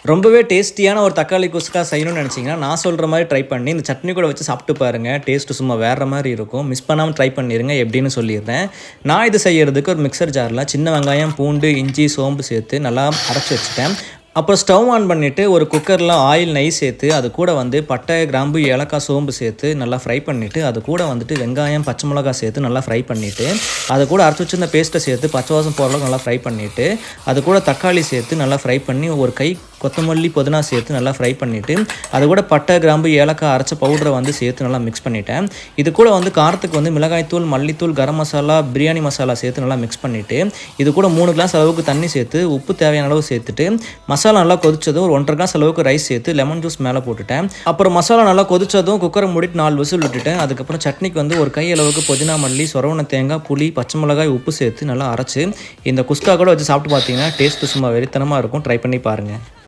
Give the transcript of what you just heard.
ரொம்பவே டேஸ்டியான ஒரு தக்காளி குஸ்கா செய்யணும்னு நினச்சிங்கன்னா நான் சொல்கிற மாதிரி ட்ரை பண்ணி இந்த சட்னி கூட வச்சு சாப்பிட்டு பாருங்கள். டேஸ்ட்டு சும்மா வேறு மாதிரி இருக்கும். மிஸ் பண்ணாமல் ட்ரை பண்ணிடுங்க. எப்படின்னு சொல்லிடுறேன். நான் இது செய்கிறதுக்கு ஒரு மிக்சர் ஜாரில் சின்ன வெங்காயம், பூண்டு, இஞ்சி, சோம்பு சேர்த்து நல்லா அரைச்சி வச்சுட்டேன். அப்புறம் ஸ்டவ் ஆன் பண்ணிவிட்டு ஒரு குக்கரில் ஆயில், நெய் சேர்த்து அது கூட பட்டை, கிராம்பு, ஏலக்காய், சோம்பு சேர்த்து நல்லா ஃப்ரை பண்ணிவிட்டு அது கூட வெங்காயம், பச்சை மிளகாய் சேர்த்து நல்லா ஃப்ரை பண்ணிவிட்டு அது கூட அரைச்சி வச்சிருந்த பேஸ்ட்டை சேர்த்து பச்சை வாசம் போகிற அளவுக்கு நல்லா ஃப்ரை பண்ணிவிட்டு அது கூட தக்காளி சேர்த்து நல்லா ஃப்ரை பண்ணி ஒரு கை கொத்தமல்லி, புதினா சேர்த்து நல்லா ஃப்ரை பண்ணிவிட்டு அது கூட பட்டை, கிராம்பு, ஏலக்காய் அரைச்ச பவுடரை சேர்த்து நல்லா மிக்ஸ் பண்ணிவிட்டேன். இது கூட காரத்துக்கு மிளகாய்த்தூள், மல்லித்தூள், கரம் மசாலா, பிரியாணி மசாலா சேர்த்து நல்லா மிக்ஸ் பண்ணிவிட்டு இது கூட 3 கிளாஸ் அளவுக்கு தண்ணி சேர்த்து உப்பு தேவையான அளவு சேர்த்துட்டு மசாலா நல்லா கொதிச்சதும் ஒரு 1.5 கிளாஸ் அளவுக்கு ரைஸ் சேர்த்து லெமன் ஜூஸ் மேலே போட்டுட்டேன். அப்புறம் மசாலா நல்லா கொதிச்சதும் குக்கரை மூடிட்டு 4 விசில் விட்டுட்டேன். அதுக்கப்புறம் சட்னிக்கு ஒரு கை அளவுக்கு புதினா, மல்லி, சொரவன தேங்காய், புளி, பச்சை மிளகாய், உப்பு சேர்த்து நல்லா அரைச்சி இந்த குஸ்கா கூட வச்சு சாப்பிட்டு பார்த்தீங்கன்னா டேஸ்ட்டு சும்மா வெறித்தனமாக இருக்கும். ட்ரை பண்ணி பாருங்கள்.